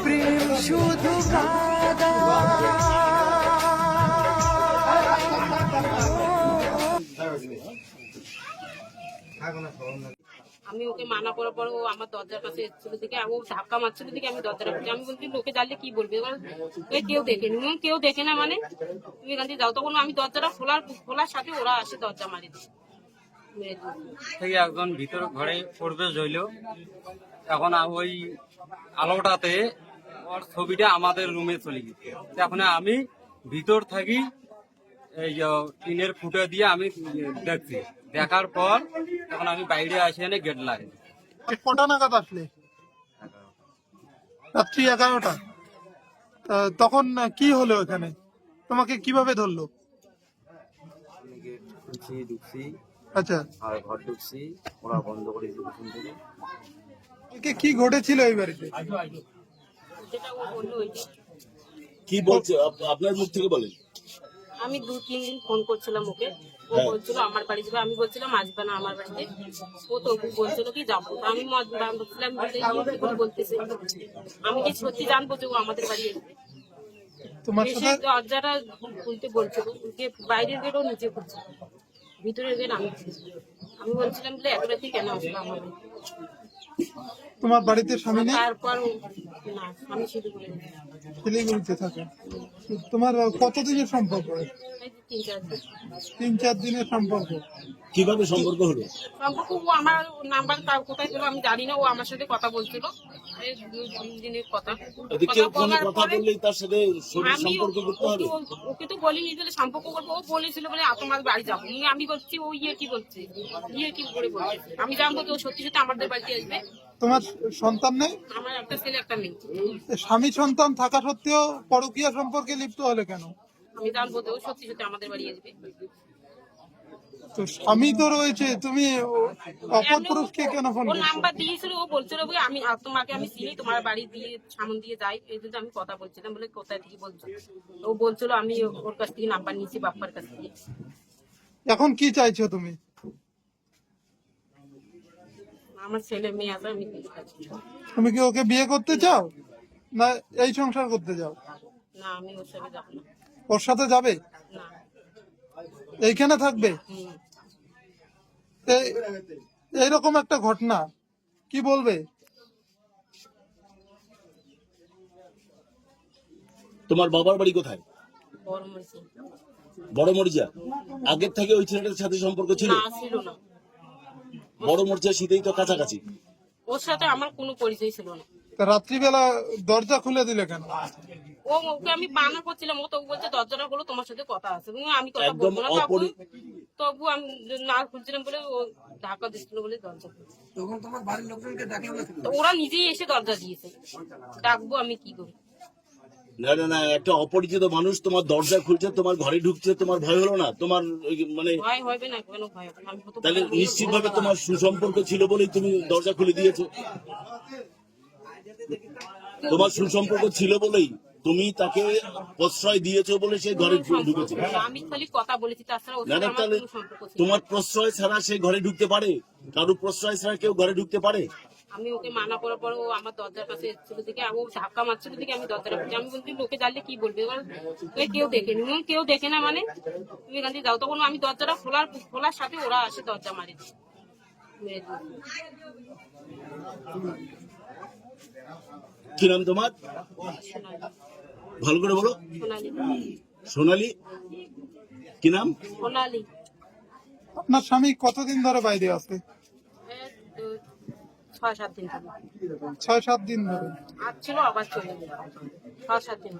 প্রেম শুধু কাদা। আমি ওকে মানা করার পর ও আমার দরজার কাছে এসেছিল দিকে ও ধাক্কা মারছিল দিকে আমি দরজাটা খুঁজে আমি বলছি লোকে জানলে কি বলবে কেউ দেখেনি কেউ দেখে না মানে তুমি এখান থেকে যাও তখন আমি দরজাটা খোলার সাথে ওরা আসে দরজা মারি থেকে একজন ভিতর ঘরে প্রবেশ হইল। এখন ওই আলোটাতে ওর ছবিটা আমাদের রুমে চলে গেছে। এখন আমি ভিতর থাকি এই টিনের ফুটা দিয়ে আমি দেখছি। দেখার পর তখন আমি বাইরে আসি এনে গেট লাগে। কটা নাগাদ আসলে? রাত্রি 11টা। তখন কি হলো এখানে? তোমাকে কিভাবে ধরলো? আমি গেট খুলছি, ঢুকছি, আচ্ছা, আর ঘর ঢুকছি, ওরা বন্ধ করে দিয়েছে থেকে। কালকে কি ঘটেছিল এই বাড়িতে? যেটা ও বললো ওইটা কি বলছে আপনার মুখ থেকে বলেন? আমি 2-3 দিন ফোন করছিলাম ওকে, ও বলছিল আমার বাড়ি যাবে, আমি বলছিলাম আসবে না আমার বাড়িতে। ও তো বলছিল কি যাবো, আমি বলছিলাম বলতেছে আমি কি সত্যি জানবো যে ও আমাদের বাড়ি আসবে। তোমার এসে সাথে দরজাটা খুলতে বলছিল, বাইরের গেটও নিচে খুলছে, ভিতরের গেট আমি খুলছি। আমি বলছিলাম যে এত রাতে কেন আসবে আমার বাড়ি? তোমার বাড়িতে স্বামী নেই? তারপর না, আমি শুধু বলে শিলিগুড়িতে থাকে। তোমার কতদিনের সম্পর্ক? 3-4 দিনের সম্পর্ক। কিভাবে সম্পর্ক হলো? সম্পর্ক ও আমার নাম্বার তার কোথায় ছিল আমি জানি না, ও আমার সাথে কথা বলছিল এই 2 দিনের কথা। কেউ কোনো কথা বললেই তার সাথে শরীর আমি সম্পর্ক করতে হবে? ওকে তো বলিনি যে সম্পর্ক করবো, ও বলেছিল বলে তোমার বাড়ি যাবো। আমি বলছি ও কি বলছে, কি করে বলছে, আমি জানবো যে ও সত্যি সত্যি আমাদের বাড়িতে আসবে। তোমার সন্তান নেই? আমার একটা ছেলে একটা মেয়ে। স্বামী সন্তান থাকা সত্ত্বেও পরকীয়া সম্পর্কে লিপ্ত হলে কেন? আমি জানবো যে ও সত্যি সত্যি আমাদের বাড়ি আসবে। তো স্বামী তো রয়েছে, তুমি অপর পুরুষকে কেন ফোন ও করছো? নাম্বার দিয়েছিল, ও বলছিল বলে আমি তোমাকে আমি চিনি, তোমার বাড়ি দিয়ে সামন দিয়ে যাই, এই জন্য আমি কথা বলছিলাম বলে কোথায় থেকে বলছো। ও বলছিল আমি ওর কাছ থেকে নাম্বার নিয়েছি বাপ্পার কাছ থেকে। এখন কি চাইছো তুমি? আমার ছেলে মেয়ে আছে, আমি তুমি কি ওকে বিয়ে করতে চাও না এই সংসার করতে চাও? না, আমি ওর সাথে যাবো না। ওর সাথে যাবে? না। এইখানে থাকবে? এইরকম একটা ঘটনা কি বলবে? তোমার বাবার বাড়ি কোথায়? বড় মরিচা। বড় মরিচা। আগের থেকে ওই ছেলেটার সাথে সম্পর্ক ছিল? না, ছিল না। বড় মরিচা শীতেই তো কাছাকাছি। ওর সাথে আমার কোনো পরিচয় ছিল না। তা রাত্রিবেলা দরজা খুলে দিলে কেন? ওকে আমি বানা করছিলাম, ও তো বলছে দরজাটা হলো তোমার সাথে কথা আছে, আমি কথা একদম বলবো না, তবু আমি না খুলছিলাম বলে ও ঢাকা দিচ্ছিল বলে দরজা খুলছে। তখন তোমার বাড়ির লোকজনকে ডাকলো না? তো ওরা নিজেই এসে দরজা দিয়েছে, ডাকবো আমি কি করি? না না না, একটা অপরিচিত মানুষ তোমার দরজা খুলছে, তোমার ঘরে ঢুকছে, তোমার ভয় হলো না? তোমার মানে ভয় হবে না, কেন ভয় হবে? আমি তো তাহলে নিশ্চিতভাবে তোমার সুসম্পর্ক ছিল বলেই তুমি দরজা খুলে দিয়েছো। তোমার সুসম্পর্ক ছিল বলেই তুমি তাকে প্রশ্রয় দিয়েছো বলে সে ঘরে ঢুকেছে। আমি খালি কথা বলেছি, তাছাড়া ওর না সাথে না, আমার তাহলে কোনো সম্পর্ক ছিল না। তোমার প্রশ্রয় ছাড়া সে ঘরে ঢুকতে পারে? কারো প্রশ্রয় ছাড়া কেউ ঘরে ঢুকতে পারে? আমি ওকে মানা করার পর ও আমার দরজার কাছে এসেছিল দিকে ও ধাক্কা মারছিল দিকে আমি দরজাটা খুঁজে আমি বলছি লোকে জানলে কি বলবে, কেউ দেখেনি কেউ দেখে না মানে তুমি এখান থেকে যাও, তখন আমি দরজাটা খোলার সাথে ওরা আসে দরজা মারি মেরে দিয়েছে। কি নাম তোমার? ভালো করে বলো। সোনালি। সোনালি। কি নাম? সোনালি। আপনার স্বামী কতদিন ধরে বাইরে আছে? 6-7 দিন ধরে 6-7 দিন ধরে আসছিল, আবার চলে গেল। 6-7 দিন।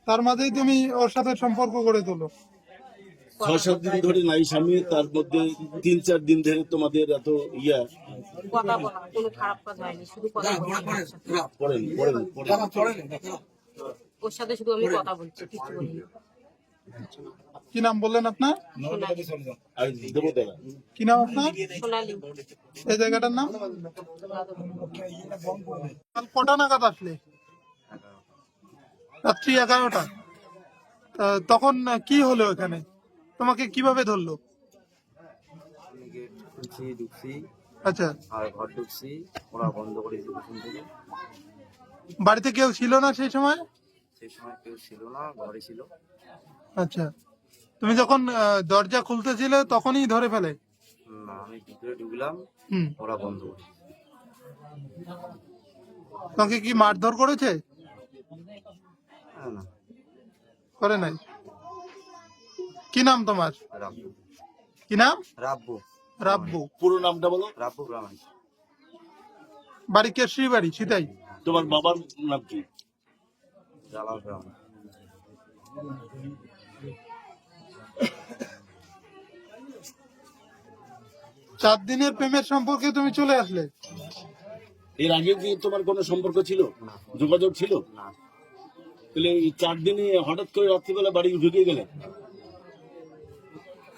তার মাঝেই তুমি ওর সাথে সম্পর্ক গড়ে তোলো? 6-7 দিন ধরে নাই স্বামী, তার মধ্যে 3-4 দিন ধরে তোমাদের এত ইয়া। কথা বলা কোনো খারাপ কাজ হয়নি, শুধু কথা বলা। পড়েন পড়েন পড়েন। ওর সাথে শুধু আমি কথা বলছি, কিছু বলিনি। কি নাম বললেন আপনার? আর দেবো তারা। কি নাম আপনার? সোনালি। এই জায়গাটার নাম? কাল কটা নাগাদ আসলে? রাত্রি 11টা। তখন কি হলো এখানে? তোমাকে কিভাবে ধরলো? আমি গেট খুলছি, ঢুকছি, আচ্ছা, আর ঘর ঢুকছি, ওরা বন্ধ করে দিয়েছে থেকে। বাড়িতে কেউ ছিল না সেই সময়? সেই সময় কেউ ছিল না, ঘরে ছিল। আচ্ছা, তুমি যখন দরজা খুলতেছিলে তখনই ধরে ফেলে? না, আমি ভিতরে ঢুকলাম, হুম। ওরা বন্ধ করে। তোমাকে কি মারধর করেছে? না, করে নাই। কি নাম তোমার? রাব্বু। কি নাম? রাব্বু। রাব্বু। পুরো নামটা বলো। রাব্বু গ্রামে। বাড়ি কেশরি বাড়ি সিতাই? তোমার বাবার নাম কি? জালাল গ্রামে। 4 দিনের প্রেমের সম্পর্কে তুমি চলে আসলে? এর আগে কি তোমার কোনো সম্পর্ক ছিল, যোগাযোগ ছিল? না, তাহলে এই 4 দিনে হঠাৎ করে রাত্রিবেলা বাড়ি ঢুকে গেলে?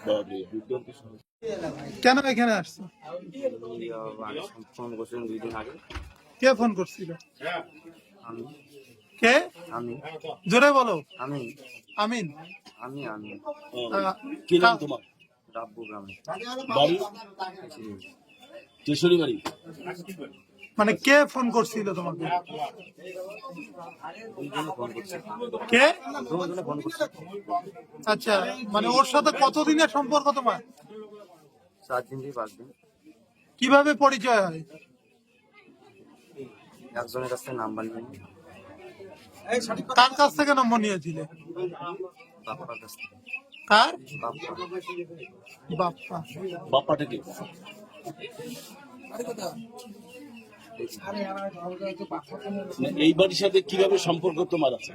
বাপরে, দুর্দান্ত সমস্যা। কেন এখানে আসছো? আগে ফোন করছিলেন 2 দিন আগে। কে ফোন করছিল? আমি কে? আমি জোরে বলো। আমি আমিন। আমি আমি আহ, কি নাম তোমার? রাব্বু গ্রামে। বাড়ি? কেশরী বাড়ি। মানে কে ফোন করছিল তোমাকে? দুজনে ফোন করছে। কে? দুজনে ফোন করছে। আচ্ছা, মানে ওর সাথে কতদিনের সম্পর্ক তোমার? 4 দিন থেকে 5 দিন। কিভাবে পরিচয় হয়? একজনের কাছ থেকে নাম্বার নিয়ে কার কাছ থেকে নম্বর নিয়েছিলে? বাপ্পার কাছ থেকে। কার? বাপ্পা। বাপ্পা। বাপ্পাটা কি? মানে এই বাড়ির সাথে কিভাবে সম্পর্ক তোমার আছে?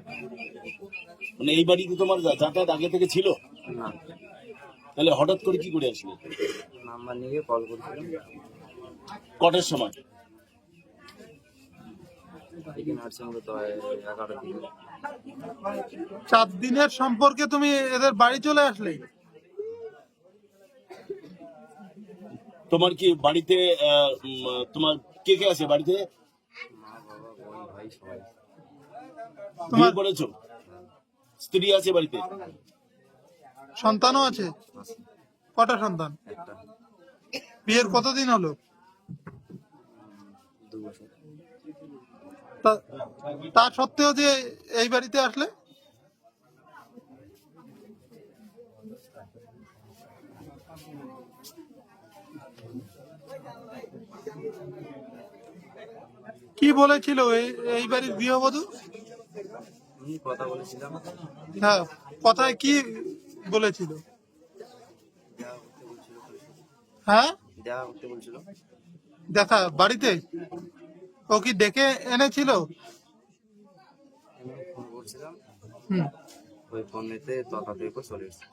মানে এই বাড়িতে তোমার যাতায়াত আগে থেকে ছিল? না, তাহলে হঠাৎ করে কি করে আসলে? নাম্বার নিয়ে কল করেছিলাম। কটার সময়? এখানে আসছে মূলত 11টার দিকে। 4 দিনের সম্পর্কে তুমি এদের বাড়ি চলে আসলে? তোমার কি বাড়িতে তোমার কে কে আছে বাড়িতে? মা, বাবা, বোন, ভাই সবাই। তোমার বিয়ে করেছো? স্ত্রী আছে বাড়িতে? সন্তানও আছে? আছে কটা সন্তান? একটা। বিয়ের কতদিন হলো? 2 বছর। তা সত্ত্বেও যে এই বাড়িতে আসলে? কি বলেছিল এই বাড়ির গৃহবধূ? আমি কথা বলেছিলাম, হ্যাঁ, কথায় কি বলেছিল? দেখা করতে বলছিল। হ্যাঁ, দেখা করতে বলছিল। দেখা বাড়িতে? ও কি ডেকে এনেছিল? আমি ফোন করছিলাম, হুম। ওই ফোন নিতে তথাপি চলে এসেছে।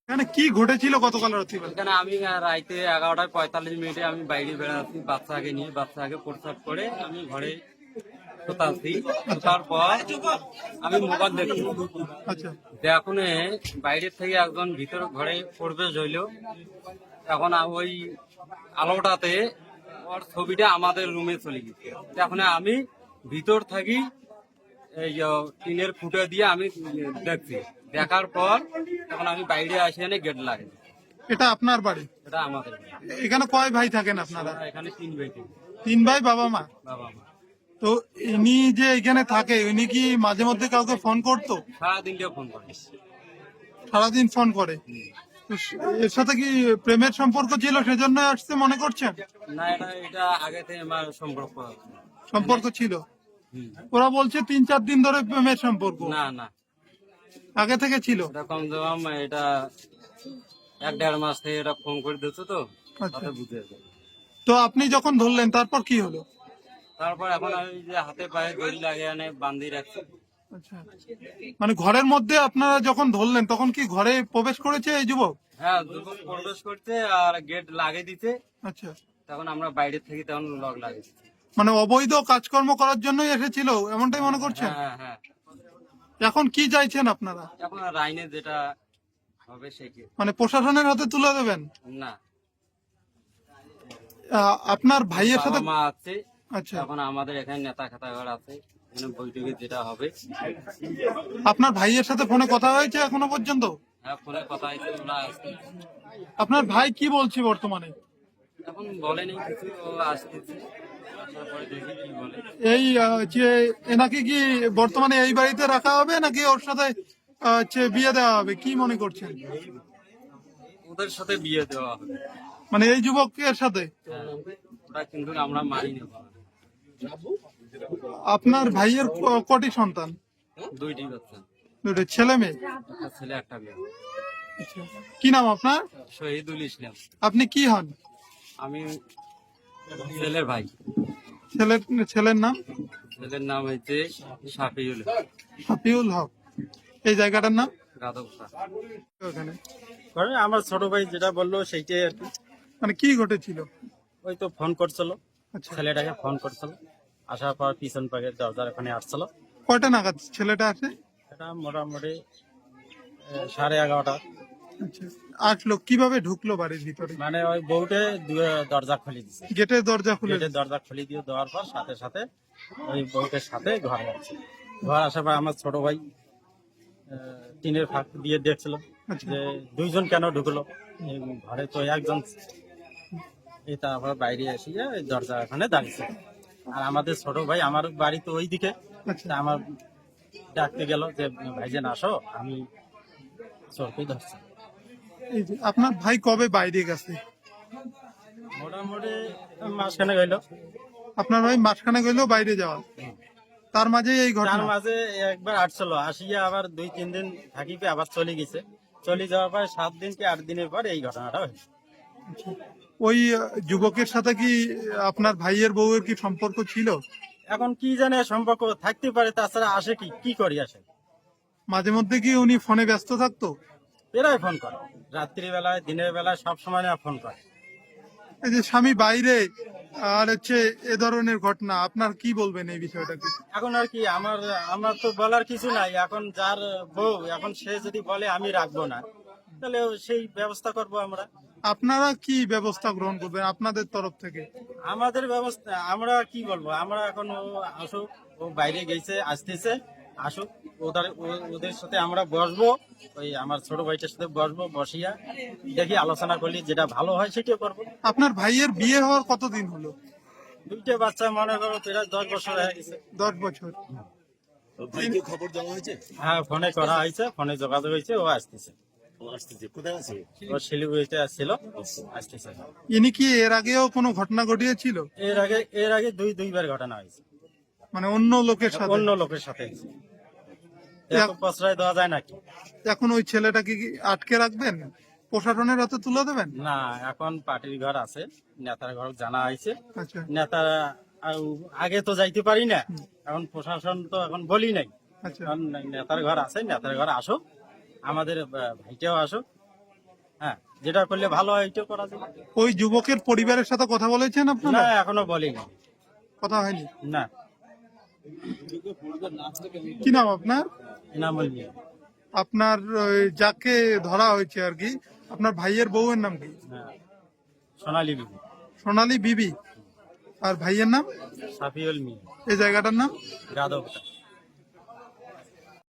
এখানে কি ঘটেছিল গতকাল রাত্রিবেলা? এখানে আমি রাইতে 11:45 আমি বাইরে বেড়াচ্ছি বাচ্চাকে নিয়ে। বাচ্চাকে প্রস্রাব করে আমি ঘরে শোতাচ্ছি। শোতার পর আমি মোবাইল দেখছি। আচ্ছা, এখন বাইরের থেকে একজন ভিতর ঘরে প্রবেশ হইল। এখন ওই আলোটাতে ওর ছবিটা আমাদের রুমে চলে গেছে। এখন আমি ভিতর থাকি এই টিনের ফুটা দিয়ে আমি দেখছি। দেখার পর তখন আমি বাইরে আসি, এনে গেট লাগে। এটা আপনার বাড়ি? এটা আমাদের বাড়ি। এখানে কয় ভাই থাকেন আপনারা? আমরা এখানে 3 ভাই থাকি, 3 ভাই, বাবা মা? বাবা মা। তো ইনি যে এখানে থাকে, ইনি কি মাঝে মধ্যে কাউকে ফোন করতো? সারাদিনকে ফোন করে। সারাদিন ফোন করে? তো এর সাথে কি প্রেমের সম্পর্ক ছিল সেজন্য আসছে মনে করছেন? না, এটা আগে থেকে আমার সম্পর্ক আছে। সম্পর্ক ছিল? হুম। ওরা বলছে 3-4 দিন ধরে প্রেমের সম্পর্ক। না না, আগে থেকে ছিল? এটা কম দাম। এটা 1-1.5 মাস থেকে এটা ফোন করে দিচ্ছে তো, আচ্ছা। তাতে বুঝে যায়। তো আপনি যখন ধরলেন তারপর কি হলো? তারপর এখন আমি যে হাতে পায়ে দড়ি লাগিয়ে এনে বান্ধি রাখছি। আচ্ছা, মানে ঘরের মধ্যে আপনারা যখন ধরলেন তখন কি ঘরে প্রবেশ করেছে এই যুবক? হ্যাঁ, যখন প্রবেশ করতে আর গেট লাগিয়ে দিতে, আচ্ছা, তখন আমরা বাইরে থেকে তখন লক লাগিয়ে দিচ্ছি। মানে অবৈধ কাজকর্ম করার জন্যই এসেছিল এমনটাই মনে করছেন? হ্যাঁ হ্যাঁ। এখন কি চাইছেন আপনারা? এখন আর আইনে যেটা হবে সেকে। মানে প্রশাসনের হাতে তুলে দেবেন? না, আপনার ভাইয়ের বাবা সাথে? মা আছে। আচ্ছা, এখন আমাদের এখানে নেতা খেতা ঘর আছে, এখানে বৈঠকে যেটা হবে। আপনার ভাইয়ের সাথে ফোনে কথা হয়েছে এখনো পর্যন্ত? হ্যাঁ, ফোনে কথা হয়েছে, ওরা আসছে। আপনার ভাই কি বলছে বর্তমানে? এখন বলেনি কিছু, ও আসতেছে। তারপরে দেখি কি বলে। এই যে এনাকে কি বর্তমানে এই বাড়িতে রাখা হবে নাকি ওর সাথে হচ্ছে বিয়ে দেওয়া হবে, কি মনে করছেন? ওদের সাথে বিয়ে দেওয়া হবে। মানে এই যুবকের সাথে? হ্যাঁ, ওটা কিন্তু আমরা মানি নেব। আপনার ভাইয়ের কটি সন্তান? 2টি বাচ্চা, দুটো ছেলে মেয়ে? একটা ছেলে একটা মেয়ে। কি নাম আপনার? শহীদুল ইসলাম। আপনি কি হন? আমি ছেলের ভাই। ছেলের নাম? ছেলের নাম হচ্ছে শাফিউল হাফিউল হক। এই জায়গাটার নাম? গাদবটা। ওখানে আমার ছোট ভাই যেটা বললো সেইটাই আর কি। মানে কি ঘটেছিল? ওই তো ফোন করছিল, আচ্ছা, ছেলেটাকে ফোন করছিল, আসার পর পিছন পাকে দরজার ওখানে আসছিল। কয়টা নাগাদ ছেলেটা আসে? এটা মোটামুটি 11:30। আচ্ছা, আসলো কিভাবে, ঢুকলো বাড়ির ভিতরে? মানে ওই বউটে দরজা খুলে দিছে, গেটের দরজা খুলে? গেটের দরজা খুলে দিয়ে দেওয়ার পর সাথে সাথে ওই বউটের সাথে ঘর আসছে। ঘর আসার পর আমার ছোট ভাই টিনের ফাঁক দিয়ে দেখছিল আচ্ছা। যে দুইজন কেন ঢুকলো, এই ঘরে তো একজন। এই তারপর বাইরে এসে ওই দরজা ওখানে দাঁড়িয়েছে। আর আমাদের ছোট ভাই, আমার বাড়ি তো ওই দিকে, আচ্ছা, তা আমার ডাকতে গেল যে ভাইজান আসো, আমি চোরকেই ধরছি। এই যে আপনার ভাই কবে বাইরে গেছে? মোটামুটি মাঝখানে গেল। আপনার ভাই মাঝখানে গেলেও বাইরে যাওয়া, তার মাঝে এই তার ঘটনা? মাঝে একবার আসছিল, আসিয়া আবার 2-3 দিন থাকিতে আবার চলে গেছে। চলে যাওয়ার পর 7 দিন কি 8 দিনের পর এই ঘটনাটা হয়েছে। ওই যুবকের সাথে কি আপনার ভাইয়ের বউয়ের কি সম্পর্ক ছিল? এখন কি জানে, সম্পর্ক থাকতে পারে, তাছাড়া আসে কি করি আসে। মাঝে মধ্যে কি উনি ফোনে ব্যস্ত থাকতো? এরাই ফোন করে, রাত্রিবেলায় দিনের বেলায় সব সময় ফোন করে। এই যে স্বামী বাইরে আর হচ্ছে এ ধরনের ঘটনা, আপনার কি বলবেন এই বিষয়টাকে? এখন আর কি আমার তো বলার কিছু নাই। এখন যার বউ, এখন সে যদি বলে আমি রাখবো না, তাহলে সেই ব্যবস্থা করব আমরা। আপনারা কি ব্যবস্থা গ্রহণ করবেন আপনাদের তরফ থেকে? আমাদের ব্যবস্থা আমরা কি বলবো, আমরা এখন ও আসুক, ও বাইরে গেছে, আসতেছে, আসুক, ওদের সাথে আমরা বসবো, ওই আমার ছোট ভাইটার সাথে বসবো, বসিয়া দেখি আলোচনা করলি যেটা ভালো হয় সেটা করবো। আপনার ভাইয়ের বিয়ে হওয়ার কতদিন হলো? 2টা বাচ্চা, মনে করো প্রায় 10 বছর হয়ে গেছে। 10 বছর। ওর ভাইকে খবর দেওয়া হয়েছে? হ্যাঁ, ফোনে করা হয়েছে, ফোনে যোগাযোগ হয়েছে, ও আসতেছে। ও আসতেছে, কোথায় আছে? ও শিলিগুড়িতে আসছিল, আসতেছে। ইনি কি এর আগেও কোনো ঘটনা ঘটিয়েছিল? এর আগে দুইবার ঘটনা হয়েছে, মানে অন্য লোকের সাথে? অন্য লোকের সাথে হয়েছে। এত প্রশ্রয় দেওয়া যায় নাকি? এখন ওই ছেলেটাকে কি আটকে রাখবেন, প্রশাসনের হাতে তুলে দেবেন? না, এখন পার্টির ঘর আছে, নেতার ঘর জানা হয়েছে। আচ্ছা, নেতারা আগে তো যাইতে পারি না, এখন প্রশাসন তো এখন বলি নাই। আচ্ছা। এখন নেতার ঘর আছে, নেতার ঘর আসো, আমাদের ভাইটাও আসো। হ্যাঁ, যেটা করলে ভালো হয় ওইটাও করা যাবে। ওই যুবকের পরিবারের সাথে কথা বলেছেন না, আপনারা? এখনো বলিনি। কথা হয়নি? না, কি নাম আপনার? এনামুল মিয়া। আপনার যাকে ধরা হয়েছে আর কি, আপনার ভাইয়ের বউয়ের নাম কি? হ্যাঁ, সোনালী বিবি। সোনালী বিবি। আর ভাইয়ের নাম? সাফিউল মিয়া। এই জায়গাটার নাম? গাদবটা।